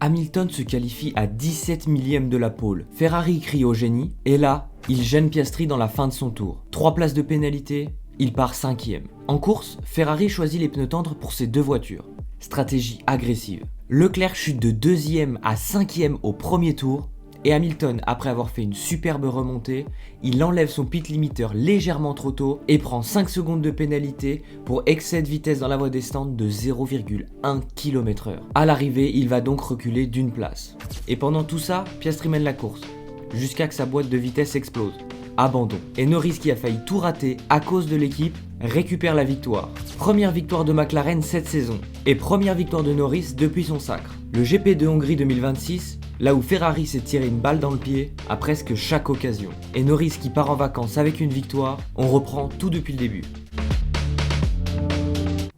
Hamilton se qualifie à 17 millièmes de la pole. Ferrari crie au génie, et là, il gêne Piastri dans la fin de son tour. 3 places de pénalité, il part 5e. En course, Ferrari choisit les pneus tendres pour ses deux voitures. Stratégie agressive. Leclerc chute de 2e à 5e au premier tour, et Hamilton, après avoir fait une superbe remontée, il enlève son pit limiteur légèrement trop tôt et prend 5 secondes de pénalité pour excès de vitesse dans la voie des stands de 0,1 km/h. À l'arrivée, il va donc reculer d'une place. Et pendant tout ça, Piastri mène la course, jusqu'à que sa boîte de vitesse explose. Abandon. Et Norris, qui a failli tout rater à cause de l'équipe, récupère la victoire. Première victoire de McLaren cette saison, et première victoire de Norris depuis son sacre. Le GP de Hongrie 2026, là où Ferrari s'est tiré une balle dans le pied à presque chaque occasion. Et Norris qui part en vacances avec une victoire, on reprend tout depuis le début.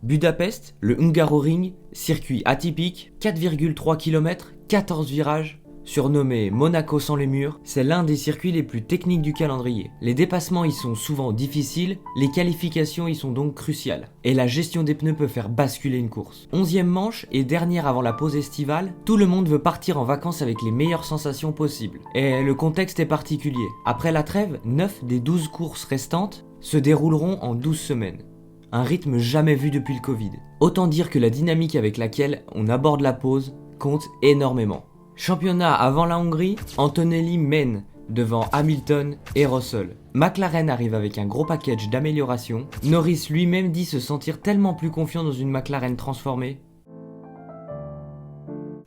Budapest, le Hungaroring, circuit atypique, 4,3 km, 14 virages, surnommé Monaco sans les murs, c'est l'un des circuits les plus techniques du calendrier. Les dépassements y sont souvent difficiles, les qualifications y sont donc cruciales, et la gestion des pneus peut faire basculer une course. 11e manche et dernière avant la pause estivale, tout le monde veut partir en vacances avec les meilleures sensations possibles. Et le contexte est particulier. Après la trêve, 9 des 12 courses restantes se dérouleront en 12 semaines. Un rythme jamais vu depuis le Covid. Autant dire que la dynamique avec laquelle on aborde la pause compte énormément. Championnat avant la Hongrie, Antonelli mène devant Hamilton et Russell. McLaren arrive avec un gros package d'amélioration. Norris lui-même dit se sentir tellement plus confiant dans une McLaren transformée.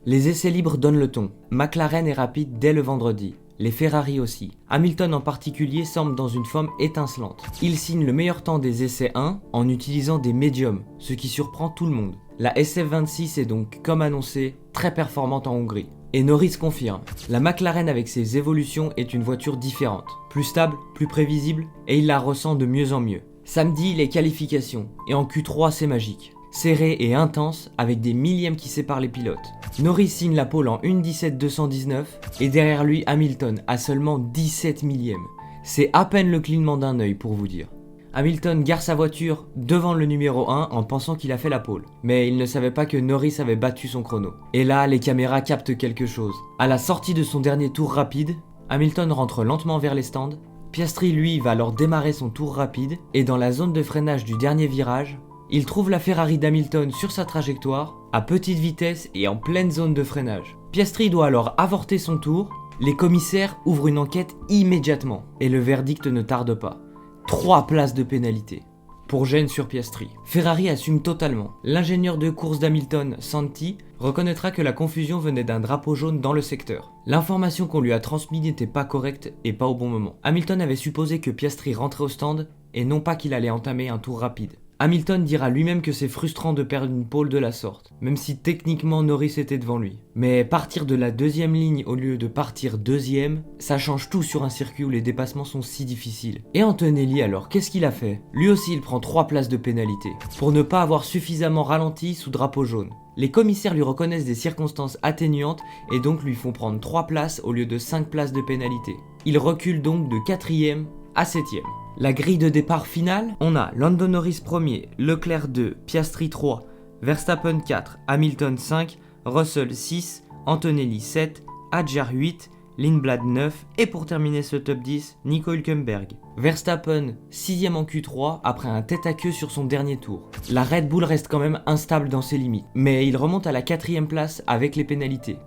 Les essais libres donnent le ton. McLaren est rapide dès le vendredi. Les Ferrari aussi. Hamilton en particulier semble dans une forme étincelante. Il signe le meilleur temps des essais 1 en utilisant des médiums, ce qui surprend tout le monde. La SF26 est donc, comme annoncé, très performante en Hongrie. Et Norris confirme, la McLaren avec ses évolutions est une voiture différente, plus stable, plus prévisible, et il la ressent de mieux en mieux. Samedi, les qualifications, et en Q3 c'est magique. Serré et intense, avec des millièmes qui séparent les pilotes. Norris signe la pole en 1:17.219, et derrière lui Hamilton à seulement 17 millièmes. C'est à peine le clignement d'un œil pour vous dire. Hamilton gare sa voiture devant le numéro 1 en pensant qu'il a fait la pole. Mais il ne savait pas que Norris avait battu son chrono. Et là, les caméras captent quelque chose. À la sortie de son dernier tour rapide, Hamilton rentre lentement vers les stands. Piastri, lui, va alors démarrer son tour rapide. Et dans la zone de freinage du dernier virage, il trouve la Ferrari d'Hamilton sur sa trajectoire, à petite vitesse et en pleine zone de freinage. Piastri doit alors avorter son tour. Les commissaires ouvrent une enquête immédiatement. Et le verdict ne tarde pas. 3 places de pénalité pour gêne sur Piastri. Ferrari assume totalement. L'ingénieur de course d'Hamilton, Santi, reconnaîtra que la confusion venait d'un drapeau jaune dans le secteur. L'information qu'on lui a transmise n'était pas correcte et pas au bon moment. Hamilton avait supposé que Piastri rentrait au stand et non pas qu'il allait entamer un tour rapide. Hamilton dira lui-même que c'est frustrant de perdre une pole de la sorte, même si techniquement Norris était devant lui. Mais partir de la deuxième ligne au lieu de partir deuxième, ça change tout sur un circuit où les dépassements sont si difficiles. Et Antonelli alors, qu'est-ce qu'il a fait? Lui aussi il prend 3 places de pénalité, pour ne pas avoir suffisamment ralenti sous drapeau jaune. Les commissaires lui reconnaissent des circonstances atténuantes et donc lui font prendre 3 places au lieu de 5 places de pénalité. Il recule donc de 4e à 7e. La grille de départ finale, on a Lando Norris 1er, Leclerc 2, Piastri 3, Verstappen 4, Hamilton 5, Russell 6, Antonelli 7, Hadjar 8, Lindblad 9 et pour terminer ce top 10, Nico Hülkenberg. Verstappen 6ème en Q3 après un tête à queue sur son dernier tour. La Red Bull reste quand même instable dans ses limites, mais il remonte à la 4ème place avec les pénalités.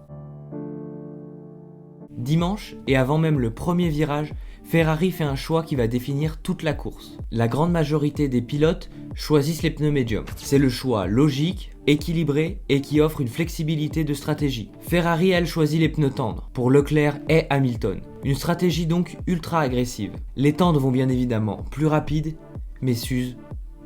Dimanche, et avant même le premier virage, Ferrari fait un choix qui va définir toute la course. La grande majorité des pilotes choisissent les pneus médiums. C'est le choix logique, équilibré et qui offre une flexibilité de stratégie. Ferrari, elle, choisit les pneus tendres pour Leclerc et Hamilton. Une stratégie donc ultra agressive. Les tendres vont bien évidemment plus rapides, mais s'usent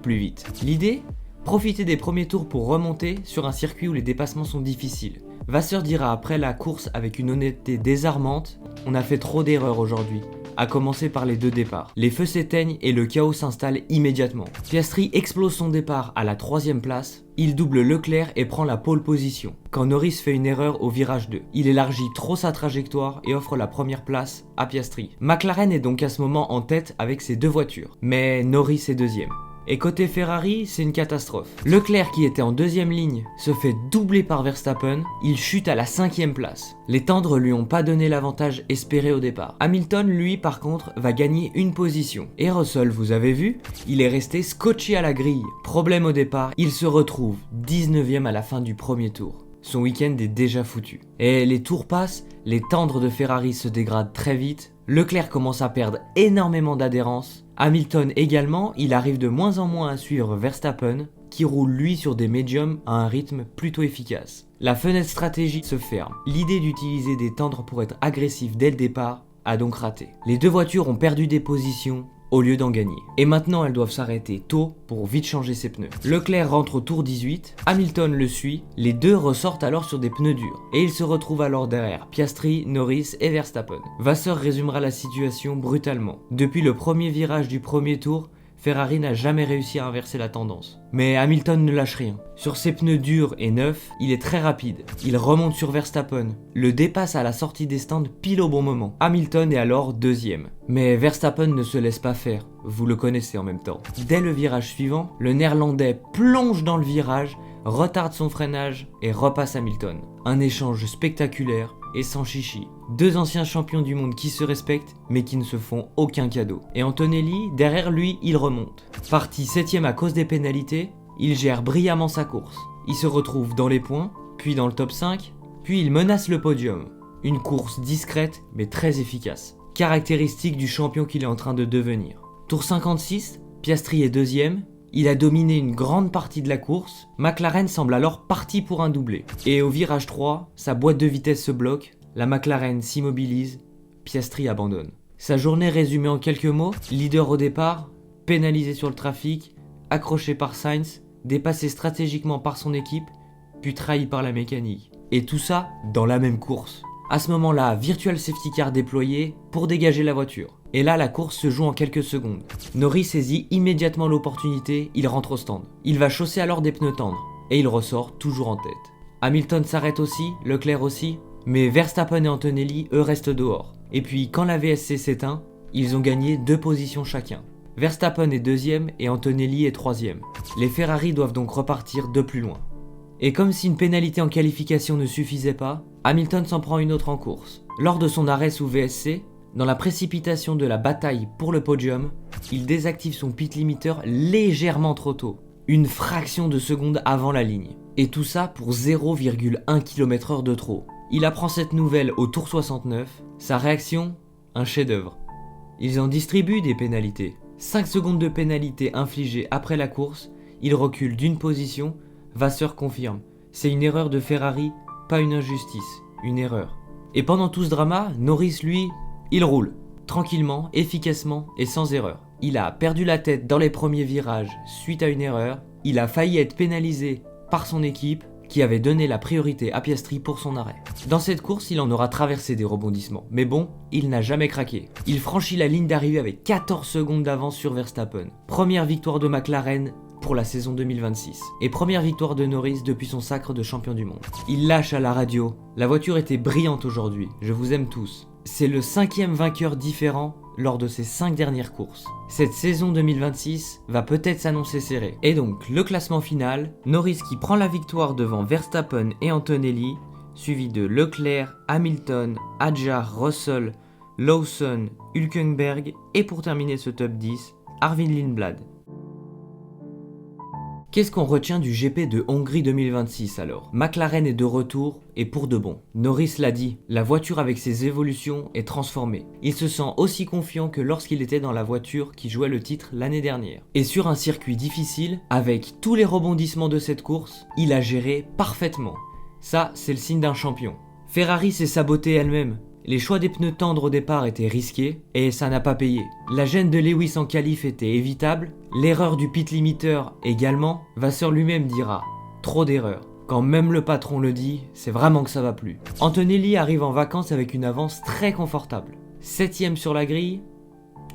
plus vite. L'idée ? Profiter des premiers tours pour remonter sur un circuit où les dépassements sont difficiles. Vasseur dira après la course avec une honnêteté désarmante « On a fait trop d'erreurs aujourd'hui ». À commencer par les 2 départs. Les feux s'éteignent et le chaos s'installe immédiatement. Piastri explose son départ à la 3ème place, il double Leclerc et prend la pole position, quand Norris fait une erreur au virage 2. Il élargit trop sa trajectoire et offre la première place à Piastri. McLaren est donc à ce moment en tête avec ses 2 voitures, mais Norris est 2ème. Et côté Ferrari, c'est une catastrophe. Leclerc, qui était en deuxième ligne, se fait doubler par Verstappen, il chute à la 5e place. Les tendres lui ont pas donné l'avantage espéré au départ. Hamilton, lui, par contre, va gagner une position. Et Russell, vous avez vu, il est resté scotché à la grille. Problème au départ, il se retrouve 19e à la fin du premier tour. Son week-end est déjà foutu. Et les tours passent, les tendres de Ferrari se dégradent très vite, Leclerc commence à perdre énormément d'adhérence, Hamilton également, il arrive de moins en moins à suivre Verstappen, qui roule lui sur des médiums à un rythme plutôt efficace. La fenêtre stratégique se ferme. L'idée d'utiliser des tendres pour être agressif dès le départ a donc raté. Les deux voitures ont perdu des positions au lieu d'en gagner. Et maintenant elles doivent s'arrêter tôt pour vite changer ses pneus. Leclerc rentre au tour 18, Hamilton le suit, les deux ressortent alors sur des pneus durs. Et ils se retrouvent alors derrière Piastri, Norris et Verstappen. Vasseur résumera la situation brutalement. Depuis le premier virage du premier tour, Ferrari n'a jamais réussi à inverser la tendance. Mais Hamilton ne lâche rien. Sur ses pneus durs et neufs, il est très rapide. Il remonte sur Verstappen, le dépasse à la sortie des stands pile au bon moment. Hamilton est alors deuxième. Mais Verstappen ne se laisse pas faire, vous le connaissez en même temps. Dès le virage suivant, le néerlandais plonge dans le virage, retarde son freinage et repasse Hamilton. Un échange spectaculaire et sans chichi. Deux anciens champions du monde qui se respectent mais qui ne se font aucun cadeau. Et Antonelli, derrière lui, il remonte. Parti 7ème à cause des pénalités, il gère brillamment sa course. Il se retrouve dans les points, puis dans le top 5, puis il menace le podium. Une course discrète mais très efficace. Caractéristique du champion qu'il est en train de devenir. Tour 56, Piastri est deuxième. Il a dominé une grande partie de la course, McLaren semble alors parti pour un doublé. Et au virage 3, sa boîte de vitesse se bloque, la McLaren s'immobilise, Piastri abandonne. Sa journée résumée en quelques mots, leader au départ, pénalisé sur le trafic, accroché par Sainz, dépassé stratégiquement par son équipe, puis trahi par la mécanique. Et tout ça dans la même course. À ce moment-là, Virtual Safety Car déployé pour dégager la voiture. Et là, la course se joue en quelques secondes. Norris saisit immédiatement l'opportunité, il rentre au stand. Il va chausser alors des pneus tendres, et il ressort toujours en tête. Hamilton s'arrête aussi, Leclerc aussi, mais Verstappen et Antonelli, eux, restent dehors. Et puis, quand la VSC s'éteint, ils ont gagné 2 positions chacun. Verstappen est deuxième et Antonelli est troisième. Les Ferrari doivent donc repartir de plus loin. Et comme si une pénalité en qualification ne suffisait pas, Hamilton s'en prend une autre en course. Lors de son arrêt sous VSC, dans la précipitation de la bataille pour le podium, il désactive son pit limiteur légèrement trop tôt, une fraction de seconde avant la ligne. Et tout ça pour 0,1 km/h de trop. Il apprend cette nouvelle au tour 69, sa réaction, un chef-d'œuvre. Ils en distribuent des pénalités. 5 secondes de pénalité infligées après la course, il recule d'une position, Vasseur confirme. C'est une erreur de Ferrari, pas une injustice, une erreur. Et pendant tout ce drama, Norris lui, il roule, tranquillement, efficacement et sans erreur. Il a perdu la tête dans les premiers virages suite à une erreur, il a failli être pénalisé par son équipe qui avait donné la priorité à Piastri pour son arrêt. Dans cette course, il en aura traversé des rebondissements, mais bon, il n'a jamais craqué. Il franchit la ligne d'arrivée avec 14 secondes d'avance sur Verstappen. Première victoire de McLaren pour la saison 2026. Et première victoire de Norris depuis son sacre de champion du monde. Il lâche à la radio. La voiture était brillante aujourd'hui, je vous aime tous. C'est le 5e vainqueur différent lors de ses 5 dernières courses. Cette saison 2026 va peut-être s'annoncer serrée. Et donc, le classement final, Norris qui prend la victoire devant Verstappen et Antonelli, suivi de Leclerc, Hamilton, Hadjar, Russell, Lawson, Hülkenberg et pour terminer ce top 10, Arvid Lindblad. Qu'est-ce qu'on retient du GP de Hongrie 2026 alors ? McLaren est de retour et pour de bon. Norris l'a dit, la voiture avec ses évolutions est transformée. Il se sent aussi confiant que lorsqu'il était dans la voiture qui jouait le titre l'année dernière. Et sur un circuit difficile, avec tous les rebondissements de cette course, il a géré parfaitement. Ça, c'est le signe d'un champion. Ferrari s'est sabotée elle-même. Les choix des pneus tendres au départ étaient risqués et ça n'a pas payé. La gêne de Lewis en qualif était évitable, l'erreur du pit limiteur également. Vasseur lui-même dira « trop d'erreurs ». Quand même le patron le dit, c'est vraiment que ça va plus. Antonelli arrive en vacances avec une avance très confortable. 7ème sur la grille,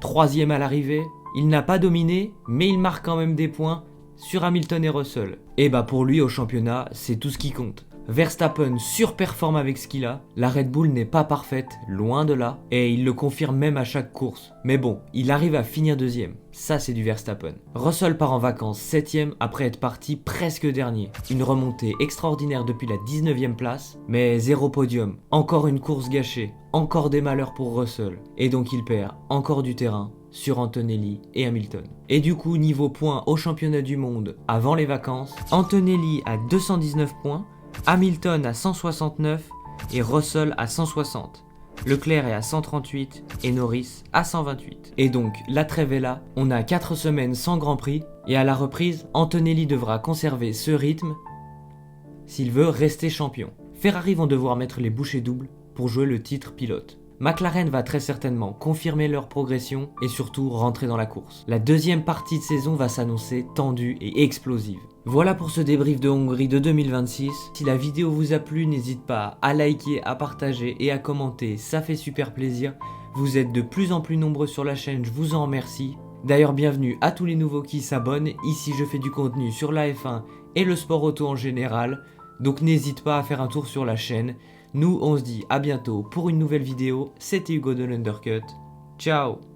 3ème à l'arrivée. Il n'a pas dominé, mais il marque quand même des points sur Hamilton et Russell. Et bah pour lui au championnat, c'est tout ce qui compte. Verstappen surperforme avec ce qu'il a, la Red Bull n'est pas parfaite, loin de là, et il le confirme même à chaque course. Mais bon, il arrive à finir deuxième, ça c'est du Verstappen. Russell part en vacances 7ème après être parti presque dernier. Une remontée extraordinaire depuis la 19ème place, mais zéro podium, encore une course gâchée, encore des malheurs pour Russell, et donc il perd encore du terrain sur Antonelli et Hamilton. Et du coup, niveau points au championnat du monde avant les vacances, Antonelli a 219 points, Hamilton à 169 et Russell à 160. Leclerc est à 138 et Norris à 128. Et donc, la trêve est là, on a 4 semaines sans Grand Prix et à la reprise, Antonelli devra conserver ce rythme s'il veut rester champion. Ferrari vont devoir mettre les bouchées doubles pour jouer le titre pilote. McLaren va très certainement confirmer leur progression et surtout rentrer dans la course. La deuxième partie de saison va s'annoncer tendue et explosive. Voilà pour ce débrief de Hongrie de 2026. Si la vidéo vous a plu, n'hésite pas à liker, à partager et à commenter, ça fait super plaisir. Vous êtes de plus en plus nombreux sur la chaîne, je vous en remercie. D'ailleurs, bienvenue à tous les nouveaux qui s'abonnent. Ici, je fais du contenu sur la F1 et le sport auto en général. Donc n'hésite pas à faire un tour sur la chaîne. Nous, on se dit à bientôt pour une nouvelle vidéo. C'était Hugo de l'Undercut. Ciao!